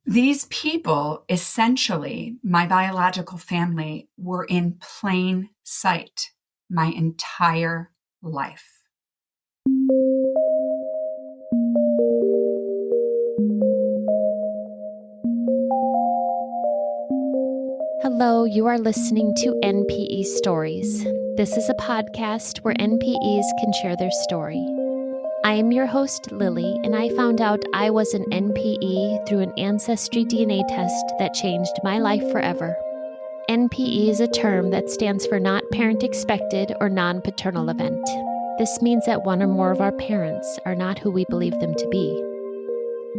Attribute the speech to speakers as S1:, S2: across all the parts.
S1: These people, essentially, my biological family, were in plain sight my entire life.
S2: Hello, you are listening to NPE Stories. This is a podcast where NPEs can share their story. I am your host, Lily, and I found out I was an NPE through an Ancestry DNA test that changed my life forever. NPE is a term that stands for Not Parent Expected or Non-Paternal Event. This means that one or more of our parents are not who we believe them to be.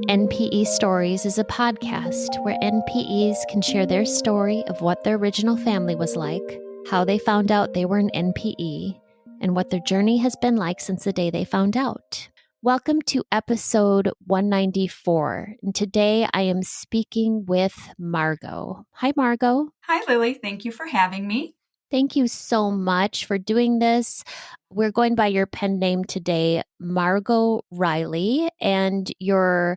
S2: NPE Stories is a podcast where NPEs can share their story of what their original family was like, how they found out they were an NPE, and what their journey has been like since the day they found out. Welcome to episode 194. And today I am speaking with Margo. Hi, Margo.
S1: Hi, Lily. Thank you for having me.
S2: Thank you so much for doing this. We're going by your pen name today, Margo Reilly, and your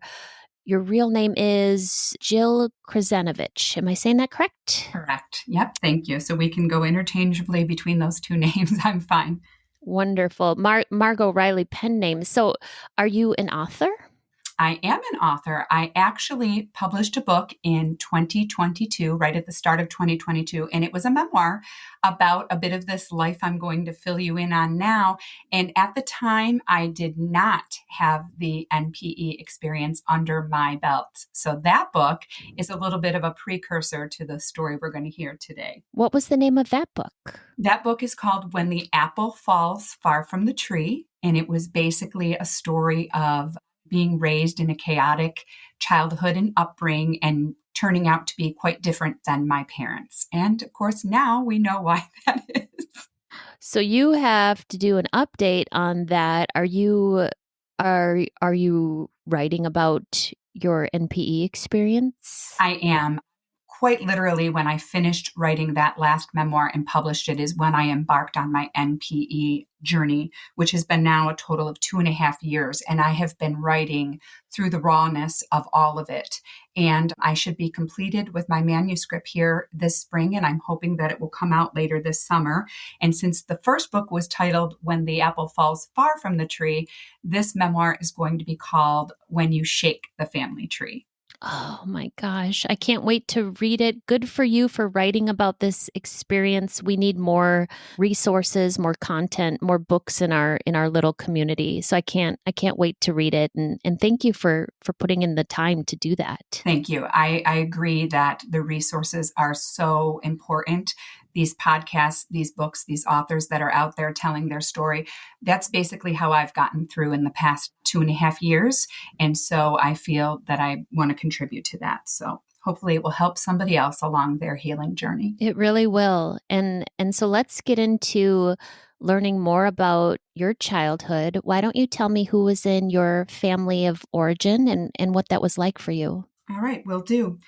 S2: real name is Jill Krasanovich. Am I saying that correct?
S1: Correct. Yep. Thank you. So we can go interchangeably between those two names. I'm fine.
S2: Wonderful. Margo Reilly pen name. So are you an author?
S1: I am an author. I actually published a book in 2022, right at the start of 2022, and it was a memoir about a bit of this life I'm going to fill you in on now. And at the time, I did not have the NPE experience under my belt. So that book is a little bit of a precursor to the story we're going to hear today.
S2: What was the name of that book?
S1: That book is called When the Apple Falls Far from the Tree, and it was basically a story of being raised in a chaotic childhood and upbringing and turning out to be quite different than my parents. And of course, now we know why that is.
S2: So you have to do an update on that. Are you writing about your NPE experience?
S1: I am. Quite literally, when I finished writing that last memoir and published it is when I embarked on my NPE journey, which has been now a total of 2.5 years. And I have been writing through the rawness of all of it. And I should be completed with my manuscript here this spring, and I'm hoping that it will come out later this summer. And since the first book was titled When the Apple Falls Far from the Tree, this memoir is going to be called When You Shake the Family Tree.
S2: Oh my gosh, I can't wait to read it. Good for you for writing about this experience. We need more resources, more content, more books in our little community. So I can't wait to read it. And thank you for putting in the time to do that.
S1: Thank you. I agree that the resources are so important. These podcasts, these books, these authors that are out there telling their story, that's basically how I've gotten through in the past 2.5 years. And so I feel that I want to contribute to that. So hopefully it will help somebody else along their healing journey.
S2: It really will. And so let's get into learning more about your childhood. Why don't you tell me who was in your family of origin and what that was like for you?
S1: All right, will do.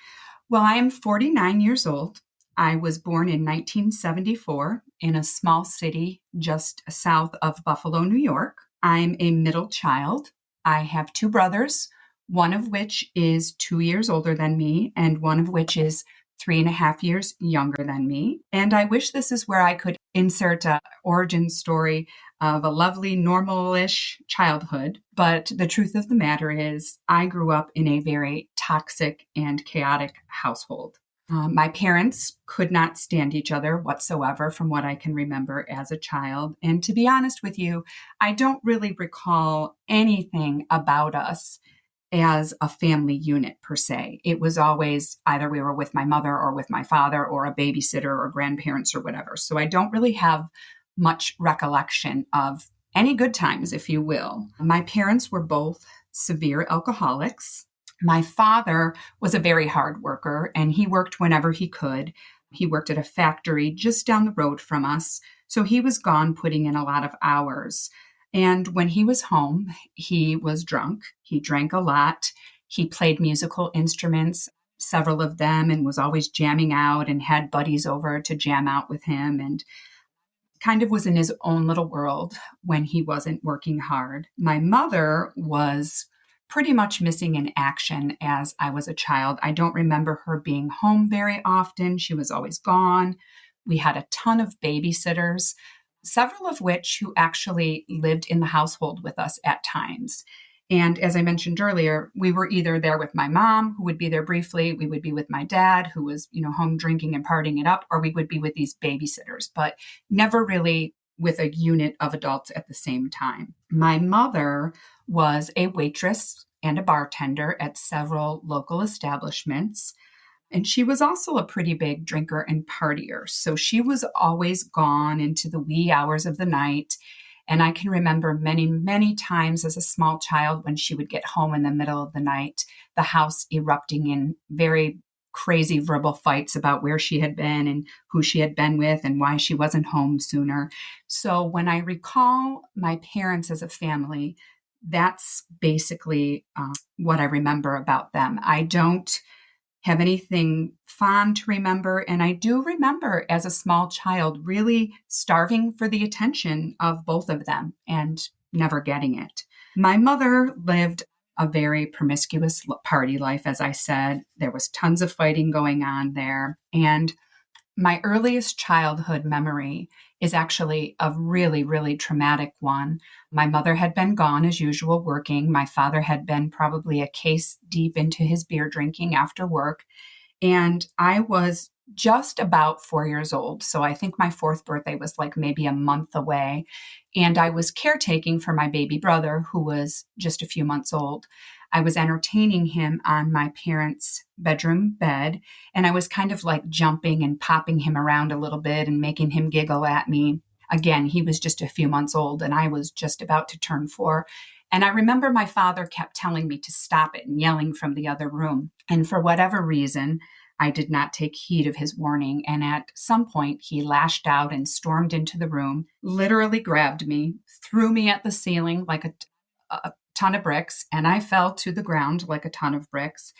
S1: Well, I am 49 years old. I was born in 1974 in a small city just south of Buffalo, New York. I'm a middle child. I have 2 brothers, one of which is 2 years older than me, and one of which is 3.5 years younger than me. And I wish this is where I could insert an origin story of a lovely, normal-ish childhood. But the truth of the matter is, I grew up in a very toxic and chaotic household. My parents could not stand each other whatsoever from what I can remember as a child. And to be honest with you, I don't really recall anything about us as a family unit per se. It was always either we were with my mother or with my father or a babysitter or grandparents or whatever. So I don't really have much recollection of any good times, if you will. My parents were both severe alcoholics. My father was a very hard worker, and he worked whenever he could. He worked at a factory just down the road from us, so he was gone putting in a lot of hours. And when he was home, he was drunk. He drank a lot. He played musical instruments, several of them, and was always jamming out and had buddies over to jam out with him, and kind of was in his own little world when he wasn't working hard. My mother was pretty much missing in action as I was a child. I don't remember her being home very often. She was always gone. We had a ton of babysitters, several of which who actually lived in the household with us at times. And as I mentioned earlier, we were either there with my mom, who would be there briefly, we would be with my dad, who was, home drinking and partying it up, or we would be with these babysitters, but never really with a unit of adults at the same time. My mother was a waitress and a bartender at several local establishments. And she was also a pretty big drinker and partier. So she was always gone into the wee hours of the night. And I can remember many, many times as a small child when she would get home in the middle of the night, the house erupting in very crazy verbal fights about where she had been and who she had been with and why she wasn't home sooner. So when I recall my parents as a family, that's basically what I remember about them. I don't have anything fond to remember. And I do remember as a small child really starving for the attention of both of them and never getting it. My mother lived a very promiscuous party life, as I said. There was tons of fighting going on there. And my earliest childhood memory is actually a really, really traumatic one. My mother had been gone as usual working. My father had been probably a case deep into his beer drinking after work. And I was just about 4 years old. So I think my fourth birthday was like maybe a month away. And I was caretaking for my baby brother, who was just a few months old. I was entertaining him on my parents' bedroom bed, and I was kind of like jumping and popping him around a little bit and making him giggle at me. Again, he was just a few months old, and I was just about to turn 4. And I remember my father kept telling me to stop it and yelling from the other room. And for whatever reason, I did not take heed of his warning. And at some point, he lashed out and stormed into the room, literally grabbed me, threw me at the ceiling like a ton of bricks, and I fell to the ground like a ton of bricks.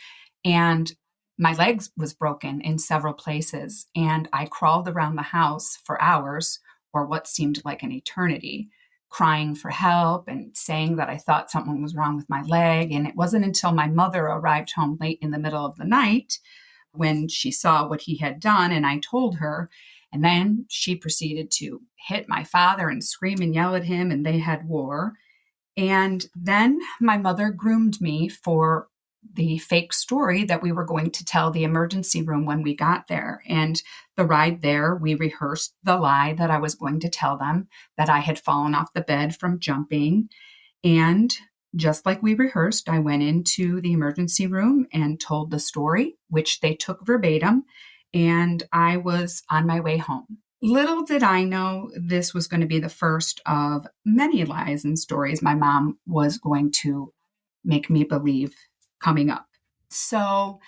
S1: And my legs was broken in several places. And I crawled around the house for hours, or what seemed like an eternity, crying for help and saying that I thought something was wrong with my leg. And it wasn't until my mother arrived home late in the middle of the night when she saw what he had done, and I told her. And then she proceeded to hit my father and scream and yell at him, and they had war. And then my mother groomed me for the fake story that we were going to tell the emergency room when we got there. And the ride there, we rehearsed the lie that I was going to tell them, that I had fallen off the bed from jumping. And just like we rehearsed, I went into the emergency room and told the story, which they took verbatim, and I was on my way home. Little did I know this was going to be the first of many lies and stories my mom was going to make me believe coming up. So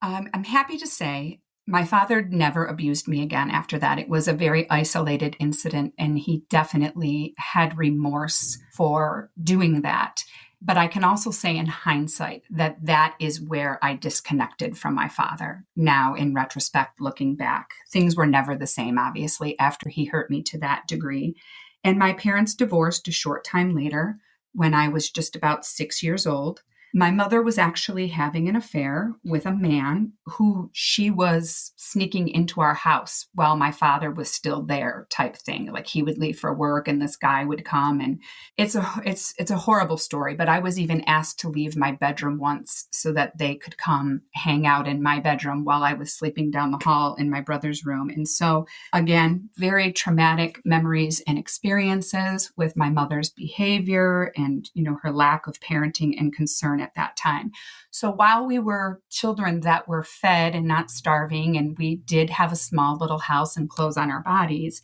S1: I'm happy to say my father never abused me again after that. It was a very isolated incident, and he definitely had remorse for doing that. But I can also say in hindsight that that is where I disconnected from my father. Now, in retrospect, looking back, things were never the same, obviously, after he hurt me to that degree. And my parents divorced a short time later when I was just about 6 years old. My mother was actually having an affair with a man who she was sneaking into our house while my father was still there, type thing. Like he would leave for work and this guy would come, and it's a horrible story, but I was even asked to leave my bedroom once so that they could come hang out in my bedroom while I was sleeping down the hall in my brother's room. And so again, very traumatic memories and experiences with my mother's behavior and, her lack of parenting and concern at that time. So while we were children that were fed and not starving, and we did have a small little house and clothes on our bodies,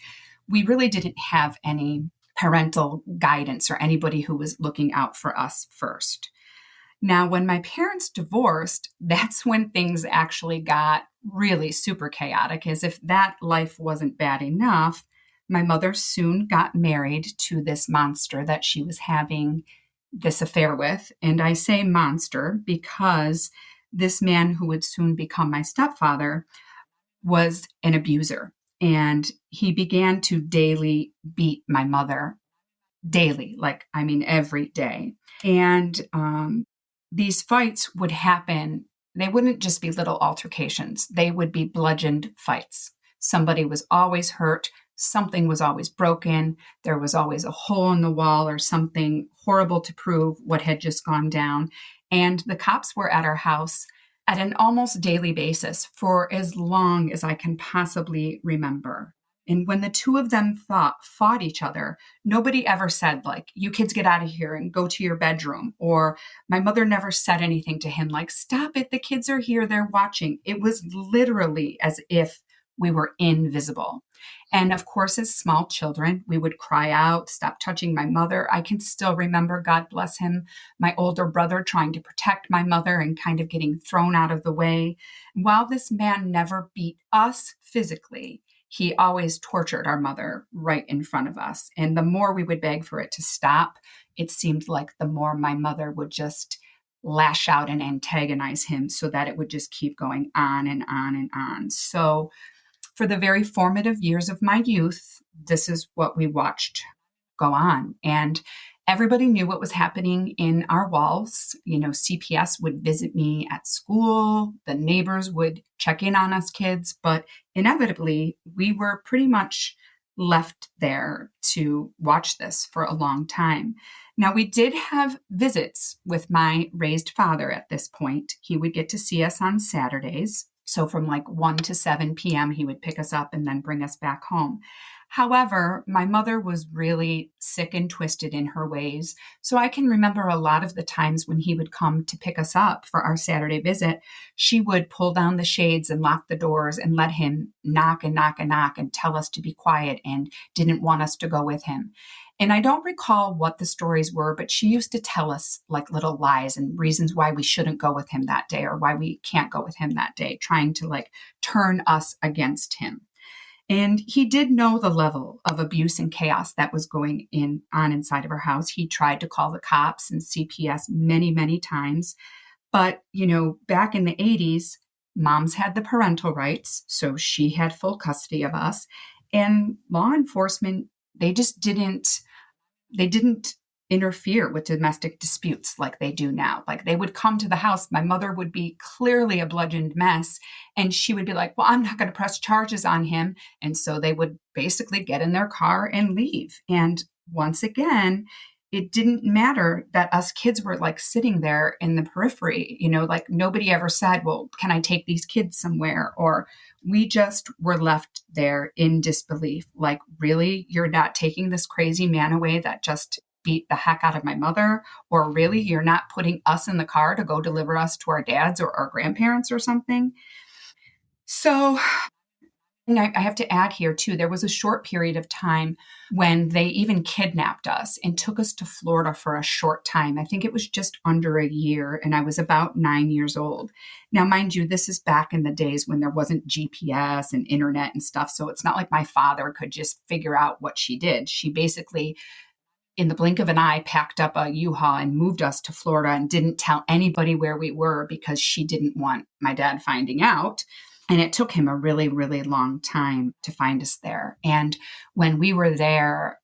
S1: we really didn't have any parental guidance or anybody who was looking out for us first. Now, when my parents divorced, that's when things actually got really super chaotic. As if that life wasn't bad enough, my mother soon got married to this monster that she was having this affair with. And I say monster because this man who would soon become my stepfather was an abuser. And he began to daily beat my mother, daily, every day. And these fights would happen. They wouldn't just be little altercations. They would be bludgeoned fights. Somebody was always hurt. Something was always broken. There was always a hole in the wall or something horrible to prove what had just gone down. And the cops were at our house at an almost daily basis for as long as I can possibly remember. And when the two of them fought each other, nobody ever said, like, you kids get out of here and go to your bedroom. Or my mother never said anything to him like, stop it, the kids are here, they're watching. It was literally as if we were invisible. And of course, as small children, we would cry out, stop touching my mother. I can still remember, God bless him, my older brother trying to protect my mother and kind of getting thrown out of the way. While this man never beat us physically, he always tortured our mother right in front of us. And the more we would beg for it to stop, it seemed like the more my mother would just lash out and antagonize him so that it would just keep going on and on and on. So for the very formative years of my youth, this is what we watched go on. And everybody knew what was happening in our walls. You know, CPS would visit me at school, the neighbors would check in on us kids, but inevitably, we were pretty much left there to watch this for a long time. Now, we did have visits with my raised father at this point. He would get to see us on Saturdays. So from like 1 to 7 p.m., he would pick us up and then bring us back home. However, my mother was really sick and twisted in her ways. So I can remember a lot of the times when he would come to pick us up for our Saturday visit, she would pull down the shades and lock the doors and let him knock and knock and knock and tell us to be quiet and didn't want us to go with him. And I don't recall what the stories were, but she used to tell us like little lies and reasons why we shouldn't go with him that day or why we can't go with him that day, trying to like turn us against him. And he did know the level of abuse and chaos that was going on inside of our house. He tried to call the cops and CPS many, many times. But, you know, back in the 80s, moms had the parental rights. So she had full custody of us. And law enforcement, they just didn't interfere with domestic disputes like they do now. Like they would come to the house, my mother would be clearly a bludgeoned mess, and she would be like, well, I'm not going to press charges on him. And so they would basically get in their car and leave. And once again, it didn't matter that us kids were like sitting there in the periphery, you know, like nobody ever said, well, can I take these kids somewhere? Or we just were left there in disbelief. Like, really, you're not taking this crazy man away that just beat the heck out of my mother? Or really, you're not putting us in the car to go deliver us to our dads or our grandparents or something? So I have to add here, too, there was a short period of time when they even kidnapped us and took us to Florida for a short time. I think it was just under a year, and I was about 9 years old. Now, mind you, this is back in the days when there wasn't GPS and internet and stuff, so it's not like my father could just figure out what she did. She basically, in the blink of an eye, packed up a U-Haul and moved us to Florida and didn't tell anybody where we were because she didn't want my dad finding out. And it took him a really, really long time to find us there. And when we were there,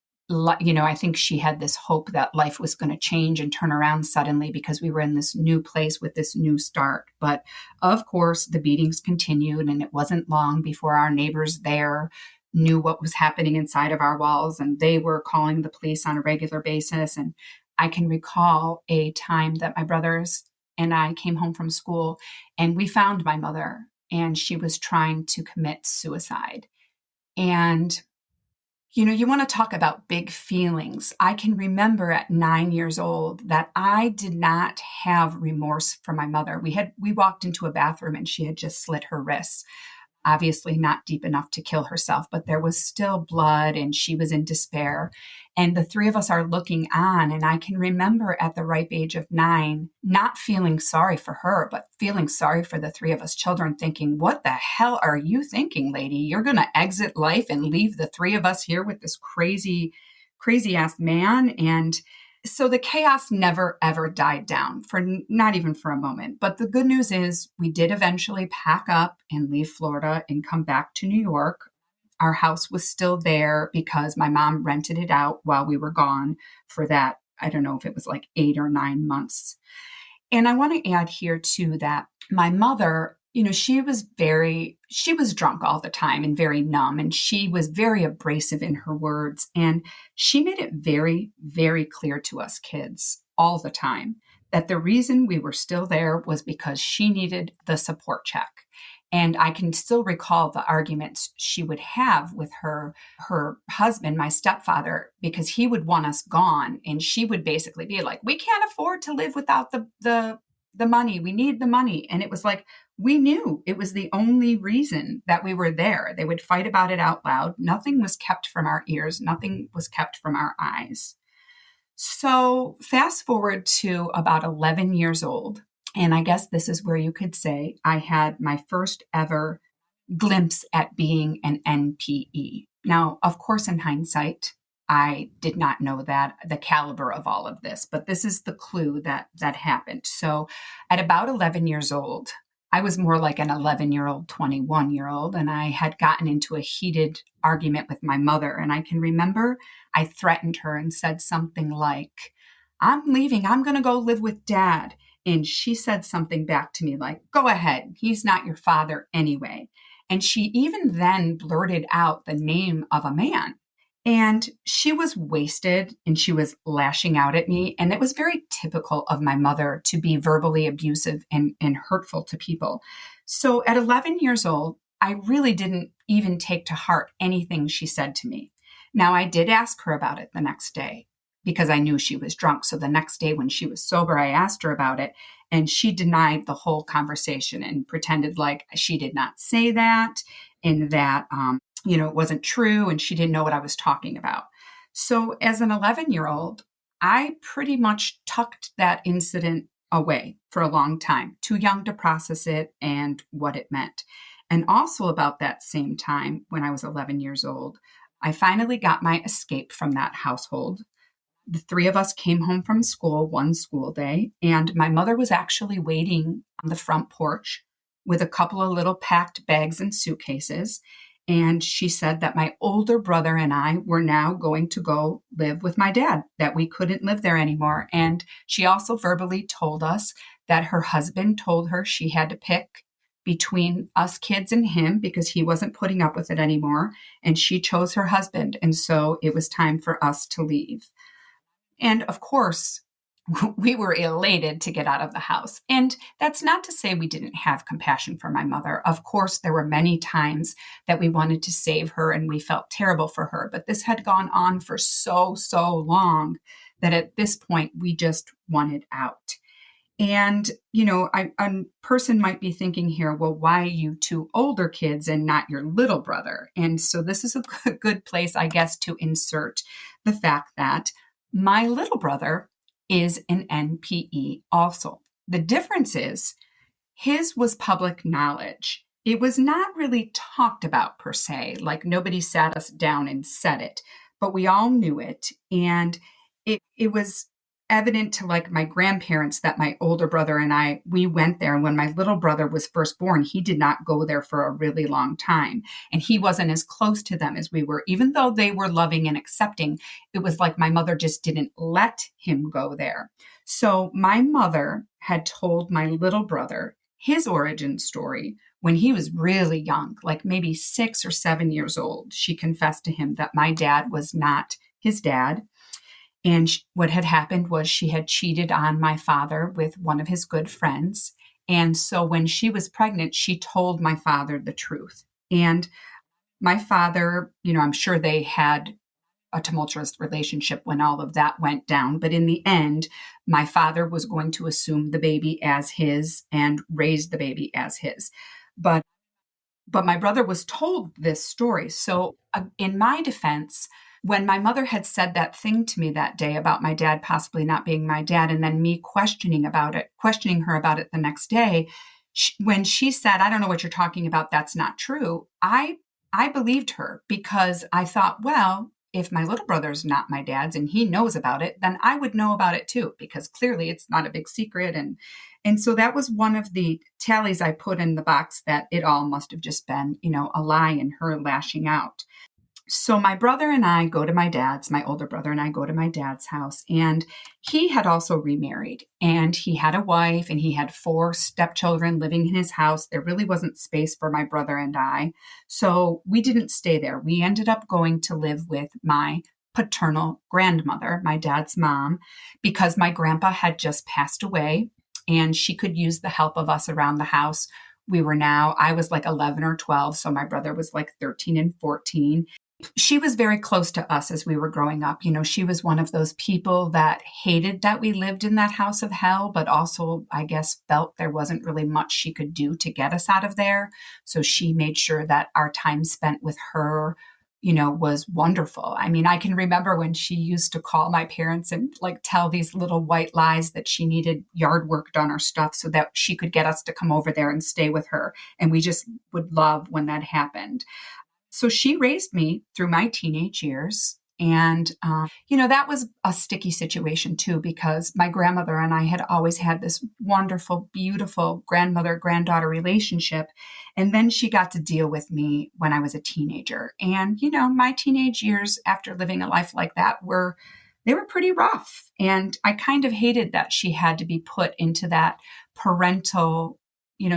S1: you know, I think she had this hope that life was going to change and turn around suddenly because we were in this new place with this new start. But of course, the beatings continued, and it wasn't long before our neighbors there knew what was happening inside of our walls, and they were calling the police on a regular basis. And I can recall a time that my brothers and I came home from school, and we found my mother, and she was trying to commit suicide. And, you know, you want to talk about big feelings. I can remember at 9 years old that I did not have remorse for my mother. We walked into a bathroom and she had just slit her wrists. Obviously not deep enough to kill herself, but there was still blood and she was in despair. And the three of us are looking on. And I can remember at the ripe age of 9, not feeling sorry for her, but feeling sorry for the three of us children, thinking, what the hell are you thinking, lady? You're going to exit life and leave the three of us here with this crazy, crazy ass man. And so the chaos never, ever died down, for not even for a moment. But the good news is we did eventually pack up and leave Florida and come back to New York. Our house was still there because my mom rented it out while we were gone for that. I don't know if it was like 8 or 9 months. And I want to add here too that my mother, she was drunk all the time and very numb, and she was very abrasive in her words. And she made it very, very clear to us kids all the time that the reason we were still there was because she needed the support check. And I can still recall the arguments she would have with her husband, my stepfather, because he would want us gone. And she would basically be like, we can't afford to live without the money. We need the money. And it was like, we knew it was the only reason that we were there. They would fight about it out loud. Nothing was kept from our ears. Nothing was kept from our eyes. So fast forward to about 11 years old. And I guess this is where you could say I had my first ever glimpse at being an NPE. Now, of course, in hindsight, I did not know that the caliber of all of this, but this is the clue that happened. So at about 11 years old, I was more like an 11-year-old, 21-year-old, and I had gotten into a heated argument with my mother. And I can remember I threatened her and said something like, I'm leaving. I'm going to go live with dad. And she said something back to me like, go ahead. He's not your father anyway. And she even then blurted out the name of a man. And she was wasted and she was lashing out at me. And it was very typical of my mother to be verbally abusive and hurtful to people. So at 11 years old, I really didn't even take to heart anything she said to me. Now, I did ask her about it the next day because I knew she was drunk. So the next day when she was sober, I asked her about it. And she denied the whole conversation and pretended like she did not say that and that, it wasn't true and she didn't know what I was talking about. So as an 11-year-old, I pretty much tucked that incident away for a long time, too young to process it and what it meant. And also about that same time when I was 11 years old, I finally got my escape from that household. The three of us came home from school one school day, and my mother was actually waiting on the front porch with a couple of little packed bags and suitcases. And she said that my older brother and I were now going to go live with my dad, that we couldn't live there anymore. And she also verbally told us that her husband told her she had to pick between us kids and him because he wasn't putting up with it anymore. And she chose her husband. And so it was time for us to leave. And of course, we were elated to get out of the house. And that's not to say we didn't have compassion for my mother. Of course, there were many times that we wanted to save her and we felt terrible for her. But this had gone on for so long that at this point, we just wanted out. And, a person might be thinking here, well, why you two older kids and not your little brother? And so this is a good place, I guess, to insert the fact that my little brother is an NPE also. The difference is his was public knowledge. It was not really talked about per se, like nobody sat us down and said it, but we all knew it. And it was evident to like my grandparents that my older brother and we went there. And when my little brother was first born, he did not go there for a really long time. And he wasn't as close to them as we were, even though they were loving and accepting. It was like my mother just didn't let him go there. So my mother had told my little brother his origin story when he was really young, like maybe 6 or 7 years old. She confessed to him that my dad was not his dad. And what had happened was she had cheated on my father with one of his good friends. And so when she was pregnant, she told my father the truth. And my father, I'm sure they had a tumultuous relationship when all of that went down. But in the end, my father was going to assume the baby as his and raise the baby as his. But my brother was told this story. So in my defense, when my mother had said that thing to me that day about my dad possibly not being my dad, and then me questioning her about it the next day, when she said, I don't know what you're talking about, that's not true, I believed her because I thought, well, if my little brother's not my dad's and he knows about it, then I would know about it too, because clearly it's not a big secret. And so that was one of the tallies I put in the box that it all must have just been, a lie and her lashing out. So my brother and I go to my older brother and I go to my dad's house, and he had also remarried, and he had a wife and he had four stepchildren living in his house. There really wasn't space for my brother and I. So we didn't stay there. We ended up going to live with my paternal grandmother, my dad's mom, because my grandpa had just passed away and she could use the help of us around the house. I was like 11 or 12, so my brother was like 13 and 14. She was very close to us as we were growing up. She was one of those people that hated that we lived in that house of hell, but also, I guess, felt there wasn't really much she could do to get us out of there. So she made sure that our time spent with her, was wonderful. I mean, I can remember when she used to call my parents and like tell these little white lies that she needed yard work done or stuff so that she could get us to come over there and stay with her. And we just would love when that happened. So she raised me through my teenage years. And, that was a sticky situation too, because my grandmother and I had always had this wonderful, beautiful grandmother granddaughter relationship. And then she got to deal with me when I was a teenager. And, my teenage years after living a life like that they were pretty rough. And I kind of hated that she had to be put into that parental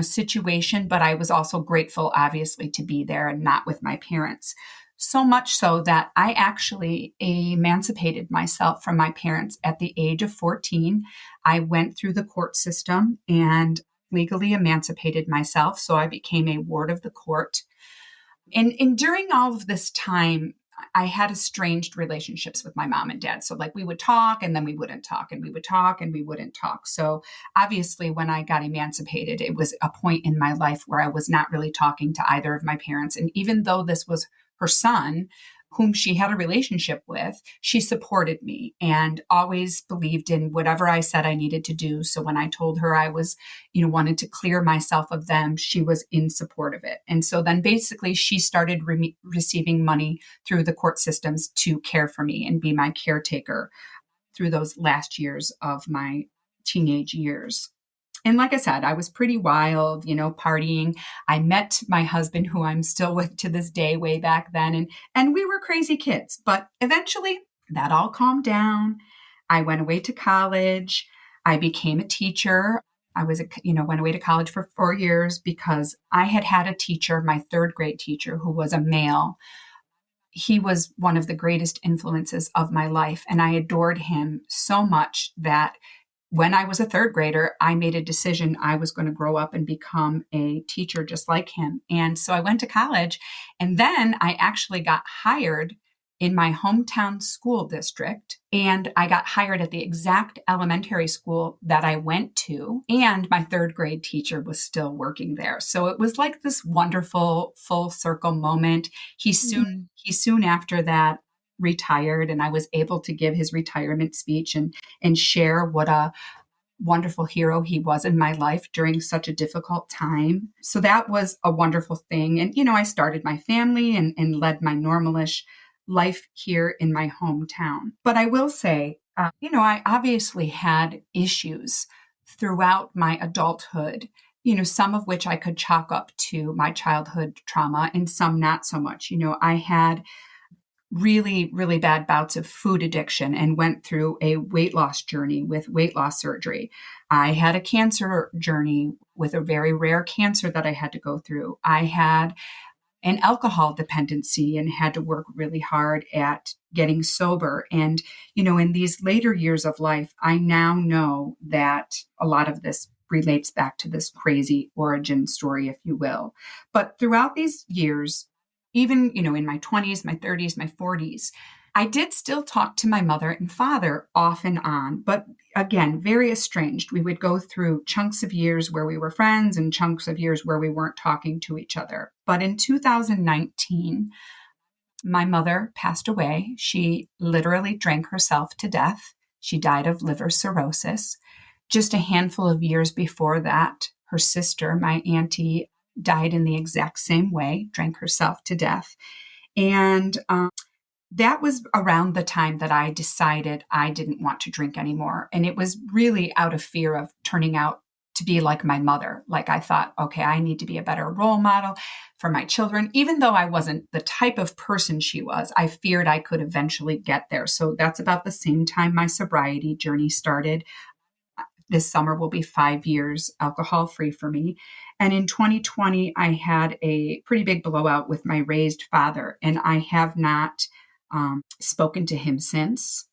S1: situation, but I was also grateful, obviously, to be there and not with my parents. So much so that I actually emancipated myself from my parents at the age of 14. I went through the court system and legally emancipated myself. So I became a ward of the court. And during all of this time, I had estranged relationships with my mom and dad. So, like, we would talk and then we wouldn't talk, and we would talk and we wouldn't talk. So, obviously, when I got emancipated, it was a point in my life where I was not really talking to either of my parents. And even though this was her son, whom she had a relationship with, she supported me and always believed in whatever I said I needed to do. So when I told her I was, wanted to clear myself of them, she was in support of it. And so then basically she started receiving money through the court systems to care for me and be my caretaker through those last years of my teenage years. And like I said, I was pretty wild, partying. I met my husband, who I'm still with to this day, way back then. And we were crazy kids. But eventually that all calmed down. I went away to college. I became a teacher. Went away to college for 4 years because I had had a teacher, my third grade teacher, who was a male. He was one of the greatest influences of my life. And I adored him so much that when I was a third grader, I made a decision I was going to grow up and become a teacher just like him. And so I went to college, and then I actually got hired in my hometown school district. And I got hired at the exact elementary school that I went to. And my third grade teacher was still working there. So it was like this wonderful full circle moment. He soon after that retired, and I was able to give his retirement speech and share what a wonderful hero he was in my life during such a difficult time. So that was a wonderful thing. And, I started my family and led my normalish life here in my hometown. But I will say, I obviously had issues throughout my adulthood, some of which I could chalk up to my childhood trauma and some not so much. I had really, really bad bouts of food addiction and went through a weight loss journey with weight loss surgery. I had a cancer journey with a very rare cancer that I had to go through. I had an alcohol dependency and had to work really hard at getting sober. And, in these later years of life, I now know that a lot of this relates back to this crazy origin story, if you will. But throughout these years, even, in my 20s, my 30s, my 40s, I did still talk to my mother and father off and on, but again, very estranged. We would go through chunks of years where we were friends and chunks of years where we weren't talking to each other. But in 2019, my mother passed away. She literally drank herself to death. She died of liver cirrhosis. Just a handful of years before that, her sister, my auntie, died in the exact same way, drank herself to death. And that was around the time that I decided I didn't want to drink anymore. And it was really out of fear of turning out to be like my mother. Like I thought, okay, I need to be a better role model for my children. Even though I wasn't the type of person she was, I feared I could eventually get there. So that's about the same time my sobriety journey started. This summer will be 5 years alcohol free for me. And in 2020, I had a pretty big blowout with my raised father, and I have not spoken to him since.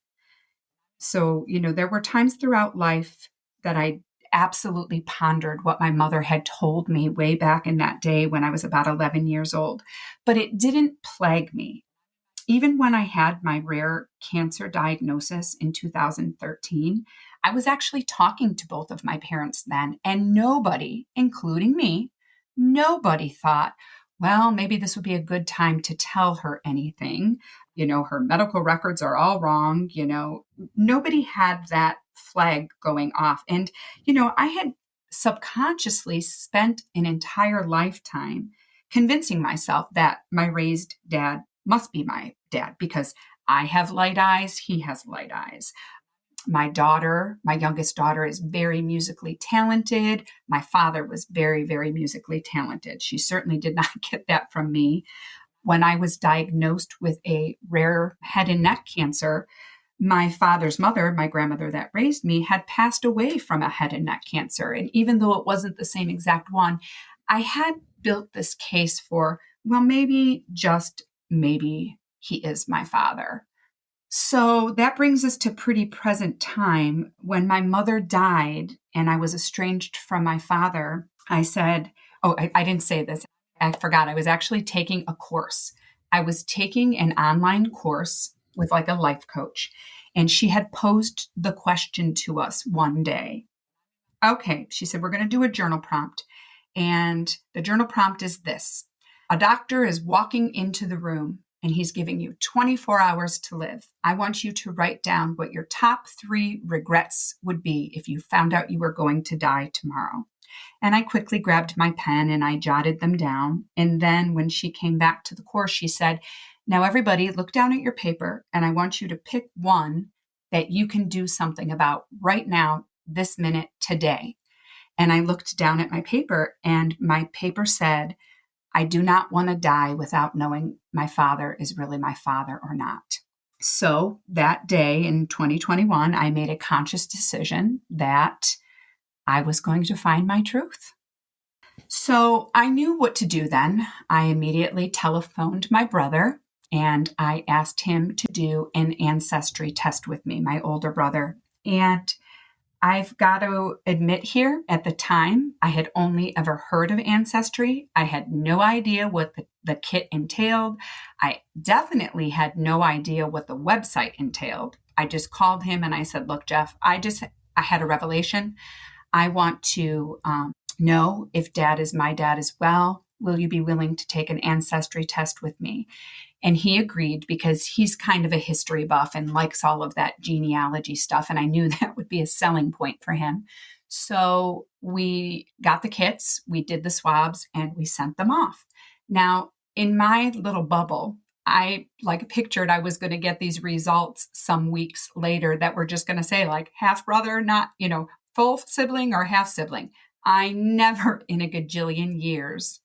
S1: So, there were times throughout life that I absolutely pondered what my mother had told me way back in that day when I was about 11 years old, but it didn't plague me. Even when I had my rare cancer diagnosis in 2013, I was actually talking to both of my parents then, and nobody, including me, nobody thought, well, maybe this would be a good time to tell her anything. Her medical records are all wrong. Nobody had that flag going off. And, I had subconsciously spent an entire lifetime convincing myself that my raised dad must be my dad because I have light eyes, he has light eyes. My daughter, my youngest daughter, is very musically talented. My father was very, very musically talented. She certainly did not get that from me. When I was diagnosed with a rare head and neck cancer, my father's mother, my grandmother that raised me, had passed away from a head and neck cancer. And even though it wasn't the same exact one, I had built this case for, well, maybe, just maybe, he is my father. So that brings us to pretty present time. When my mother died and I was estranged from my father, I said, I didn't say this. I forgot. I was actually taking a course. I was taking an online course with like a life coach, and she had posed the question to us one day. Okay, she said, we're going to do a journal prompt. And the journal prompt is this: a doctor is walking into the room and he's giving you 24 hours to live. I want you to write down what your top 3 regrets would be if you found out you were going to die tomorrow. And I quickly grabbed my pen and I jotted them down. And then when she came back to the course, she said, now everybody look down at your paper and I want you to pick one that you can do something about right now, this minute, today. And I looked down at my paper and my paper said, I do not want to die without knowing my father is really my father or not. So that day in 2021, I made a conscious decision that I was going to find my truth. So I knew what to do then. I immediately telephoned my brother and I asked him to do an ancestry test with me, my older brother. And I've got to admit here, at the time, I had only ever heard of Ancestry. I had no idea what the kit entailed. I definitely had no idea what the website entailed. I just called him and I said, look, Jeff, I had a revelation. I want to know if dad is my dad as well. Will you be willing to take an ancestry test with me? And he agreed because he's kind of a history buff and likes all of that genealogy stuff. And I knew that would be a selling point for him. So we got the kits, we did the swabs, and we sent them off. Now, in my little bubble, I pictured I was going to get these results some weeks later that were just going to say like half brother, not, full sibling or half sibling. I never in a gajillion years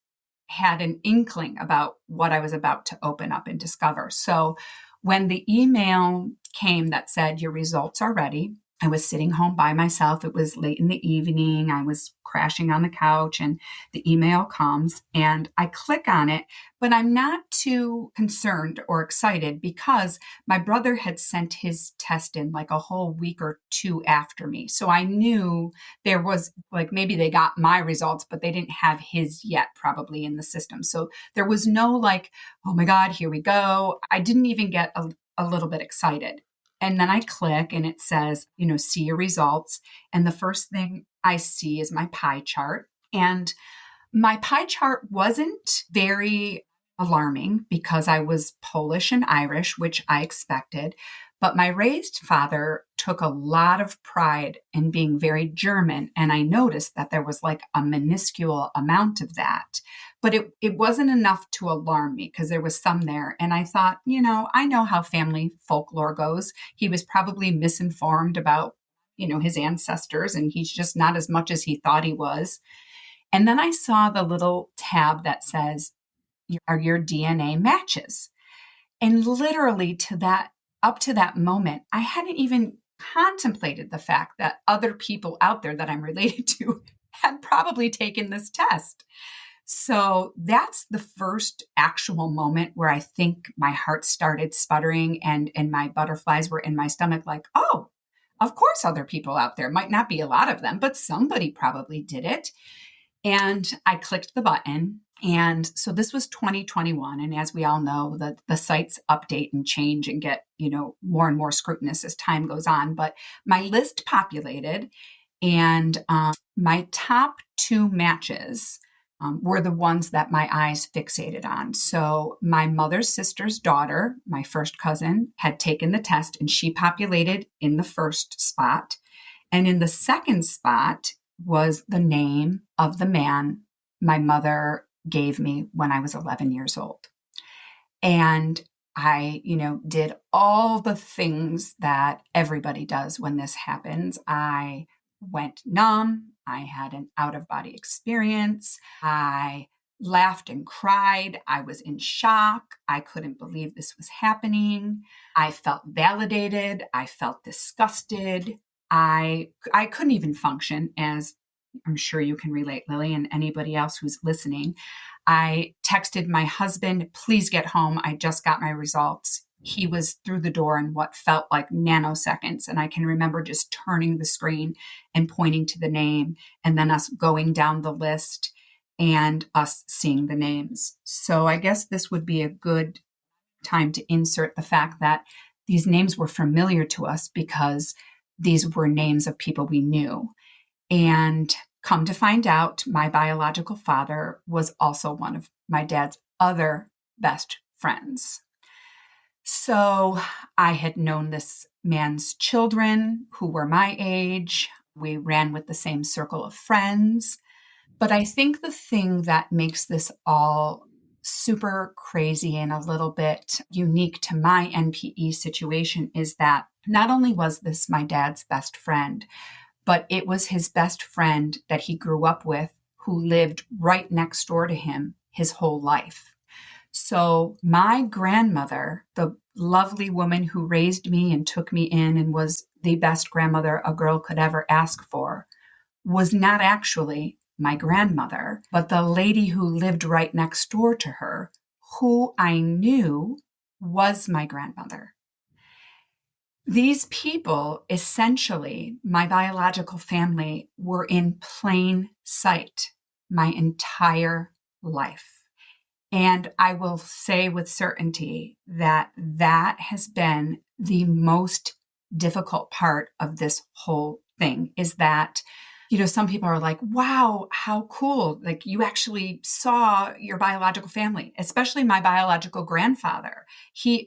S1: had an inkling about what I was about to open up and discover. So when the email came that said, your results are ready, I was sitting home by myself. It was late in the evening. I was crashing on the couch and the email comes and I click on it, but I'm not too concerned or excited because my brother had sent his test in like a whole week or 2 after me. So I knew there was maybe they got my results, but they didn't have his yet probably in the system. So there was no oh my God, here we go. I didn't even get a little bit excited. And then I click and it says, see your results. And the first thing I see is my pie chart. And my pie chart wasn't very alarming because I was Polish and Irish, which I expected. But my raised father took a lot of pride in being very German. And I noticed that there was a minuscule amount of that. But it wasn't enough to alarm me because there was some there. And I thought, I know how family folklore goes. He was probably misinformed about, his ancestors, and he's just not as much as he thought he was. And then I saw the little tab that says, are your DNA matches? And literally up to that moment, I hadn't even contemplated the fact that other people out there that I'm related to had probably taken this test. So that's the first actual moment where I think my heart started sputtering and my butterflies were in my stomach, like, oh, of course, other people out there, might not be a lot of them, but somebody probably did it. And I clicked the button. And so this was 2021. And as we all know, the sites update and change and get, more and more scrutinous as time goes on. But my list populated, and my top two matches were the ones that my eyes fixated on. So my mother's sister's daughter, my first cousin, had taken the test, and she populated in the first spot. And in the second spot was the name of the man my mother gave me when I was 11 years old. And I, did all the things that everybody does when this happens. I went numb. I had an out-of-body experience. I laughed and cried. I was in shock. I couldn't believe this was happening. I felt validated. I felt disgusted. I couldn't even function, as I'm sure you can relate, Lily, and anybody else who's listening. I texted my husband, please get home. I just got my results. He was through the door in what felt like nanoseconds. And I can remember just turning the screen and pointing to the name, and then us going down the list and us seeing the names. So I guess this would be a good time to insert the fact that these names were familiar to us because these were names of people we knew. And come to find out, my biological father was also one of my dad's other best friends. So I had known this man's children who were my age. We ran with the same circle of friends. But I think the thing that makes this all super crazy and a little bit unique to my NPE situation is that not only was this my dad's best friend, but it was his best friend that he grew up with, who lived right next door to him his whole life. So my grandmother, the lovely woman who raised me and took me in and was the best grandmother a girl could ever ask for, was not actually my grandmother, but the lady who lived right next door to her, who I knew was my grandmother. These people, essentially, my biological family, were in plain sight my entire life. And I will say with certainty that that has been the most difficult part of this whole thing, is that, some people are like, wow, how cool. Like, you actually saw your biological family, especially my biological grandfather.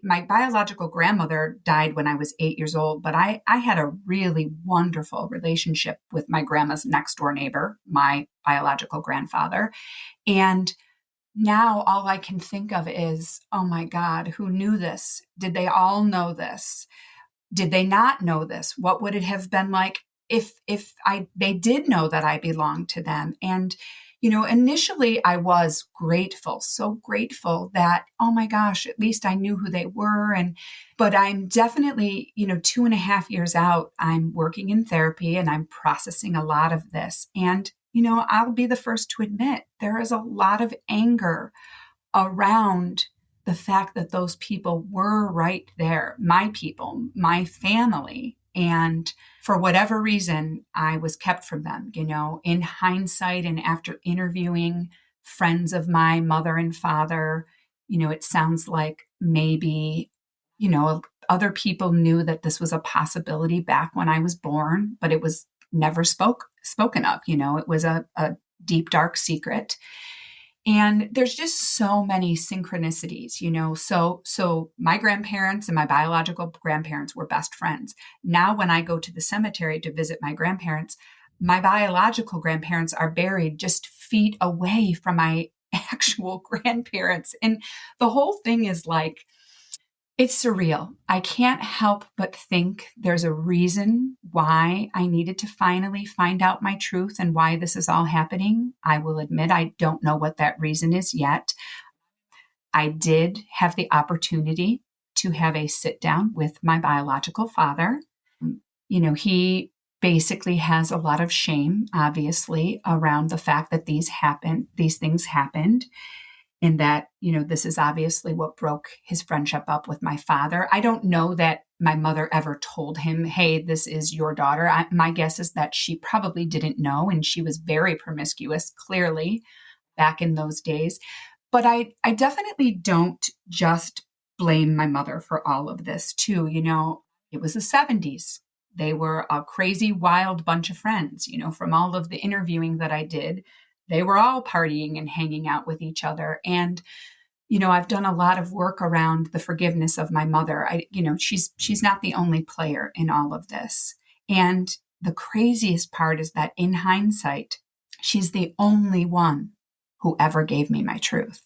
S1: My biological grandmother died when I was 8 years old, but I had a really wonderful relationship with my grandma's next door neighbor, my biological grandfather. And now all I can think of is, oh my God, who knew this? Did they all know this? Did they not know this? What would it have been like if they did know that I belonged to them? And, initially I was grateful, so grateful that, oh my gosh, at least I knew who they were. But I'm definitely, 2.5 years out, I'm working in therapy and I'm processing a lot of this. And, I'll be the first to admit there is a lot of anger around the fact that those people were right there, my people, my family. And for whatever reason, I was kept from them. In hindsight, and after interviewing friends of my mother and father, it sounds like maybe, other people knew that this was a possibility back when I was born, but it was never spoken of. It was a deep, dark secret. And there's just so many synchronicities, so my grandparents and my biological grandparents were best friends. Now, when I go to the cemetery to visit my grandparents, my biological grandparents are buried just feet away from my actual grandparents. And the whole thing is like, It's surreal. I can't help but think there's a reason why I needed to finally find out my truth and why this is all happening. I will admit I don't know what that reason is yet. I did have the opportunity to have a sit down with my biological father. He basically has a lot of shame, obviously, around the fact that these things happened, and that, this is obviously what broke his friendship up with my father. I don't know that my mother ever told him, hey, this is your daughter. My guess is that she probably didn't know, and she was very promiscuous, clearly, back in those days. But I definitely don't just blame my mother for all of this, too. It was the 70s. They were a crazy, wild bunch of friends, from all of the interviewing that I did. They were all partying and hanging out with each other. And, I've done a lot of work around the forgiveness of my mother. She's not the only player in all of this. And the craziest part is that in hindsight, she's the only one who ever gave me my truth.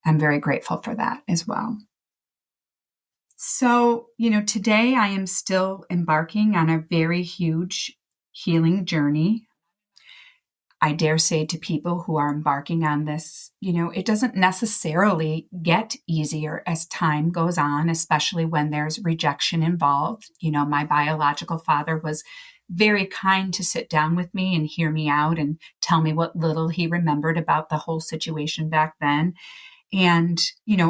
S1: I'm very grateful for that as well. So, today I am still embarking on a very huge healing journey. I dare say to people who are embarking on this, it doesn't necessarily get easier as time goes on, especially when there's rejection involved. My biological father was very kind to sit down with me and hear me out and tell me what little he remembered about the whole situation back then. And,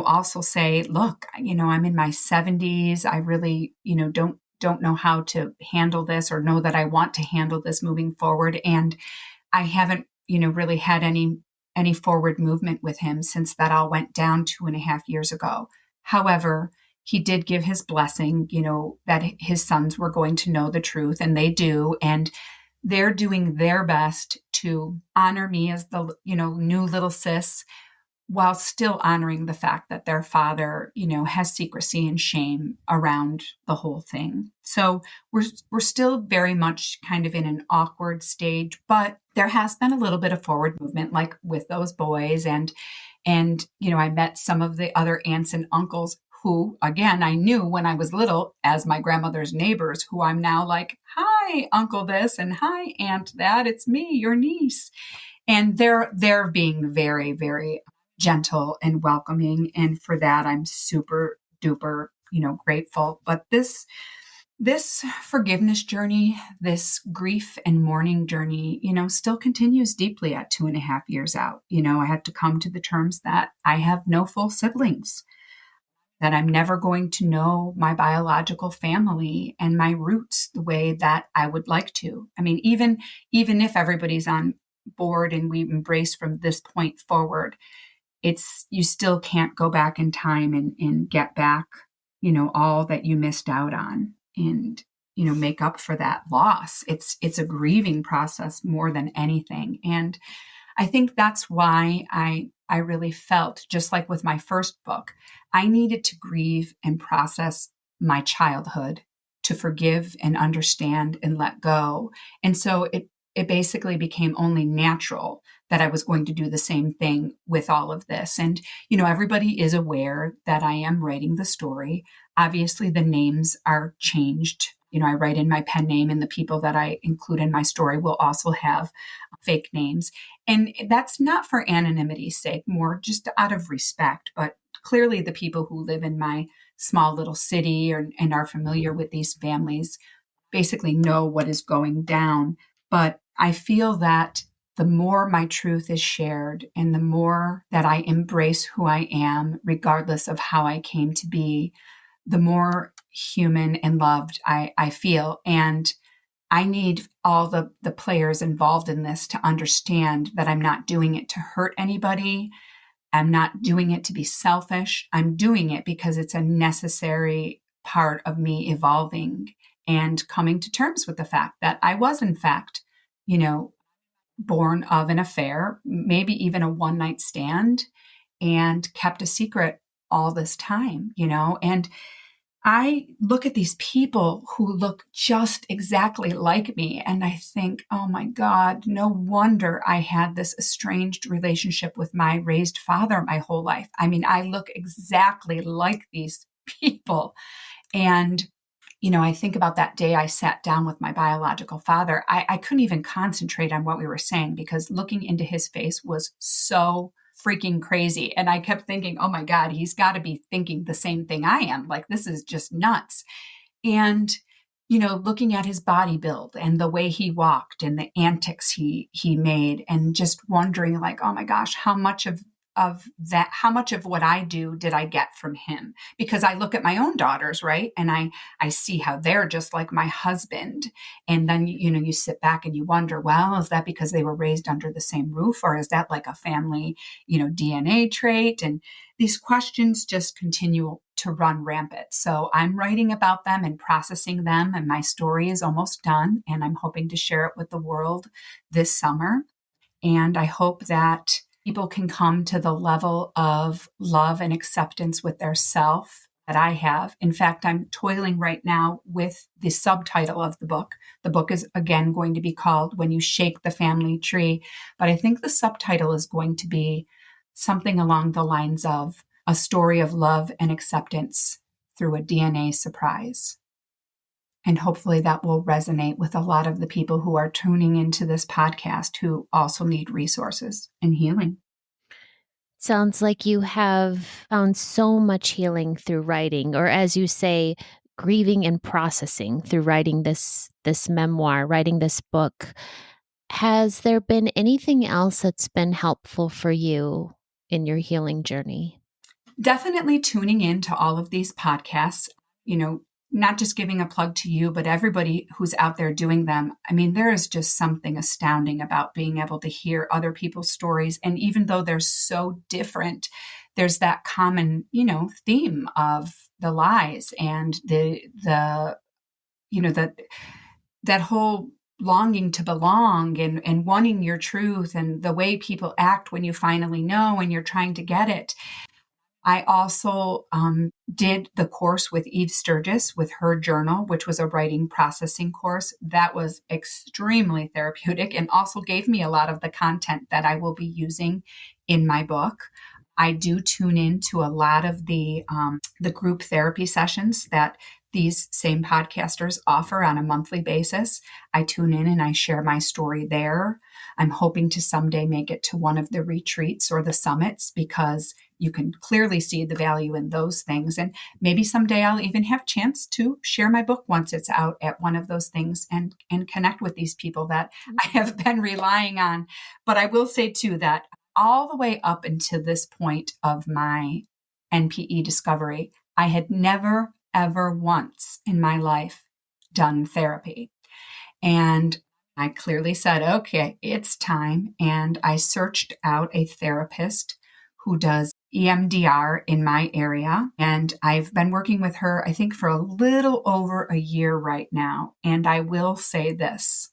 S1: also say, look, I'm in my 70s. I really, don't know how to handle this or know that I want to handle this moving forward. And I haven't, really had any forward movement with him since that all went down 2.5 years ago. However, he did give his blessing, that his sons were going to know the truth, and they do. And they're doing their best to honor me as the, new little sis, while still honoring the fact that their father, has secrecy and shame around the whole thing. So we're still very much kind of in an awkward stage, but there has been a little bit of forward movement, like with those boys. And I met some of the other aunts and uncles who, again, I knew when I was little as my grandmother's neighbors, who I'm now like, hi, uncle this, and hi, aunt that, it's me, your niece. And they're being very, very gentle and welcoming. And for that, I'm super duper, grateful. But this forgiveness journey, this grief and mourning journey, still continues deeply at 2.5 years out. I had to come to the terms that I have no full siblings, that I'm never going to know my biological family and my roots the way that I would like to. I mean, even if everybody's on board and we embrace from this point forward, you still can't go back in time and get back, all that you missed out on, and, make up for that loss. It's a grieving process more than anything. And I think that's why I really felt, just like with my first book, I needed to grieve and process my childhood, to forgive and understand and let go. And so it basically became only natural that I was going to do the same thing with all of this. And, everybody is aware that I am writing the story. Obviously, the names are changed. I write in my pen name, and the people that I include in my story will also have fake names. And that's not for anonymity's sake, more just out of respect. But clearly, the people who live in my small little city and are familiar with these families basically know what is going down. But I feel that the more my truth is shared and the more that I embrace who I am, regardless of how I came to be, the more human and loved I feel. And I need all the players involved in this to understand that I'm not doing it to hurt anybody. I'm not doing it to be selfish. I'm doing it because it's a necessary part of me evolving and coming to terms with the fact that I was, in fact, born of an affair, maybe even a one night stand, and kept a secret all this time, and I look at these people who look just exactly like me, and I think, oh my God, no wonder I had this estranged relationship with my raised father my whole life. I mean, I look exactly like these people. And I think about that day I sat down with my biological father. I couldn't even concentrate on what we were saying because looking into his face was so freaking crazy. And I kept thinking, oh my God, he's got to be thinking the same thing I am. Like, this is just nuts. And, looking at his body build and the way he walked and the antics he made, and just wondering, like, oh my gosh, how much of that, how much of what I do did I get from him? Because I look at my own daughters, right? And I see how they're just like my husband. And then, you sit back and you wonder, well, is that because they were raised under the same roof, or is that like a family, DNA trait? And these questions just continue to run rampant. So I'm writing about them and processing them, and my story is almost done, and I'm hoping to share it with the world this summer. And I hope that people can come to the level of love and acceptance with their self that I have. In fact, I'm toiling right now with the subtitle of the book. The book is again going to be called When You Shake the Family Tree, but I think the subtitle is going to be something along the lines of A Story of Love and Acceptance Through a DNA Surprise. And hopefully that will resonate with a lot of the people who are tuning into this podcast who also need resources and healing.
S2: Sounds like you have found so much healing through writing, or as you say, grieving and processing through writing this memoir, writing this book. Has there been anything else that's been helpful for you in your healing journey?
S1: Definitely tuning in to all of these podcasts, not just giving a plug to you, but everybody who's out there doing them. I mean, there is just something astounding about being able to hear other people's stories. And even though they're so different, there's that common, theme of the lies and that whole longing to belong and wanting your truth and the way people act when you finally know and you're trying to get it. I also did the course with Eve Sturgis with her journal, which was a writing processing course. That was extremely therapeutic and also gave me a lot of the content that I will be using in my book. I do tune in to a lot of the group therapy sessions that these same podcasters offer on a monthly basis. I tune in and I share my story there. I'm hoping to someday make it to one of the retreats or the summits because you can clearly see the value in those things. And maybe someday I'll even have a chance to share my book once it's out at one of those things and connect with these people that I have been relying on. But I will say too that all the way up until this point of my NPE discovery, I had never, ever once in my life done therapy. And I clearly said, okay, it's time. And I searched out a therapist who does EMDR in my area. And I've been working with her, I think, for a little over a year right now. And I will say this,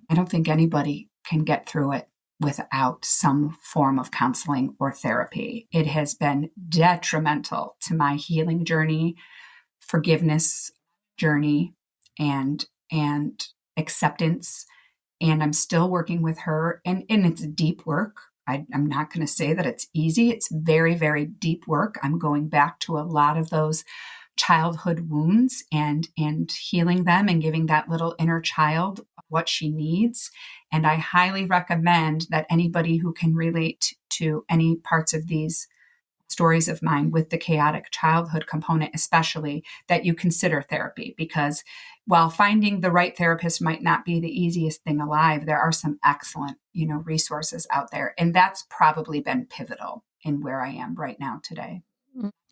S1: I don't think anybody can get through it without some form of counseling or therapy. It has been detrimental to my healing journey, forgiveness journey, and acceptance. And I'm still working with her, and it's deep work. I'm not going to say that it's easy. It's very, very deep work. I'm going back to a lot of those childhood wounds and healing them and giving that little inner child what she needs. And I highly recommend that anybody who can relate to any parts of these stories of mine with the chaotic childhood component, especially, that you consider therapy, because while finding the right therapist might not be the easiest thing alive, there are some excellent, resources out there. And that's probably been pivotal in where I am right now today.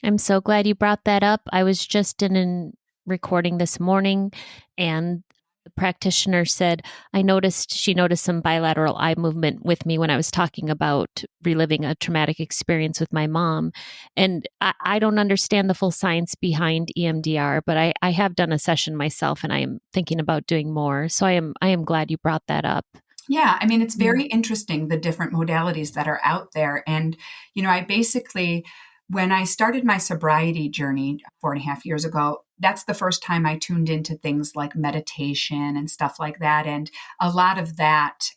S2: I'm so glad you brought that up. I was just in a recording this morning, and the practitioner said, she noticed some bilateral eye movement with me when I was talking about reliving a traumatic experience with my mom. And I don't understand the full science behind EMDR, but I have done a session myself, and I am thinking about doing more. So I am glad you brought that up.
S1: Yeah, I mean, it's very interesting, the different modalities that are out there. And, I basically, when I started my sobriety journey 4.5 years ago, that's the first time I tuned into things like meditation and stuff like that. And a lot of that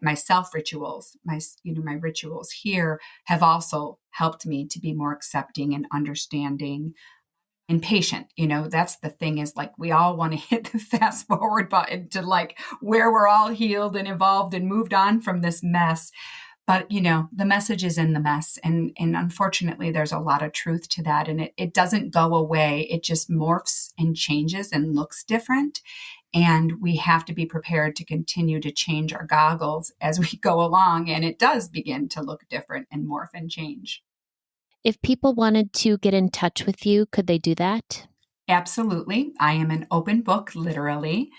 S1: my self rituals, my rituals here have also helped me to be more accepting and understanding and patient. That's the thing, is like we all want to hit the fast forward button to like where we're all healed and evolved and moved on from this mess. But the message is in the mess, and unfortunately there's a lot of truth to that, and it doesn't go away. It just morphs and changes and looks different, and we have to be prepared to continue to change our goggles as we go along, and it does begin to look different and morph and change.
S2: If people wanted to get in touch with you, could they do that?
S1: Absolutely. I am an open book, literally.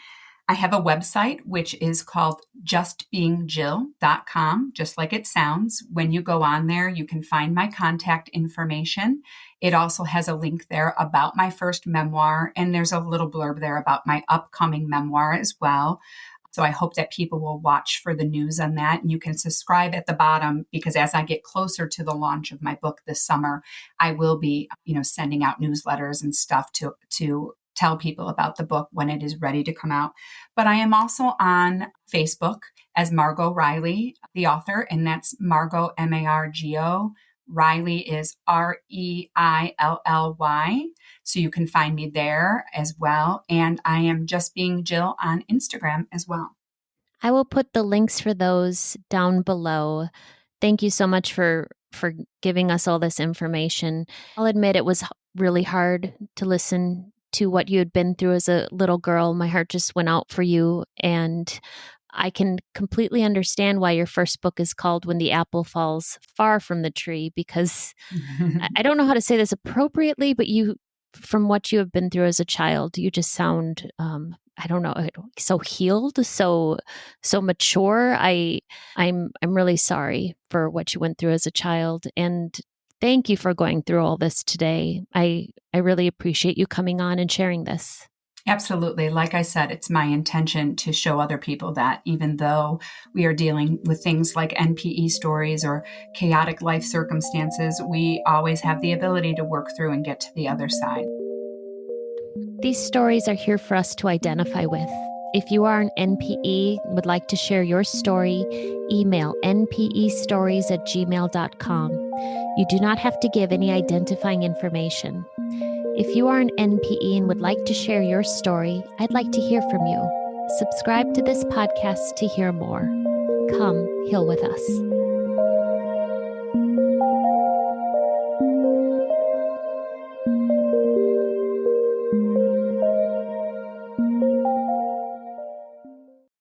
S1: I have a website, which is called justbeingjill.com, just like it sounds. When you go on there, you can find my contact information. It also has a link there about my first memoir, and there's a little blurb there about my upcoming memoir as well. So I hope that people will watch for the news on that. And you can subscribe at the bottom, because as I get closer to the launch of my book this summer, I will be, sending out newsletters and stuff to tell people about the book when it is ready to come out. But I am also on Facebook as Margo Reilly, the author, and that's Margo, Margo. Reilly is Reilly. So you can find me there as well. And I am Just Being Jill on Instagram as well.
S2: I will put the links for those down below. Thank you so much for giving us all this information. I'll admit it was really hard to listen to what you had been through as a little girl. My heart just went out for you, and I can completely understand why your first book is called When the Apple Falls Far from the Tree, because I don't know how to say this appropriately, but from what you have been through as a child, you just sound, I don't know, so healed, so mature. I'm really sorry for what you went through as a child, and thank you for going through all this today. I really appreciate you coming on and sharing this.
S1: Absolutely. Like I said, it's my intention to show other people that even though we are dealing with things like NPE stories or chaotic life circumstances, we always have the ability to work through and get to the other side.
S2: These stories are here for us to identify with. If you are an NPE and would like to share your story, email npestories@gmail.com. You do not have to give any identifying information. If you are an NPE and would like to share your story, I'd like to hear from you. Subscribe to this podcast to hear more. Come heal with us.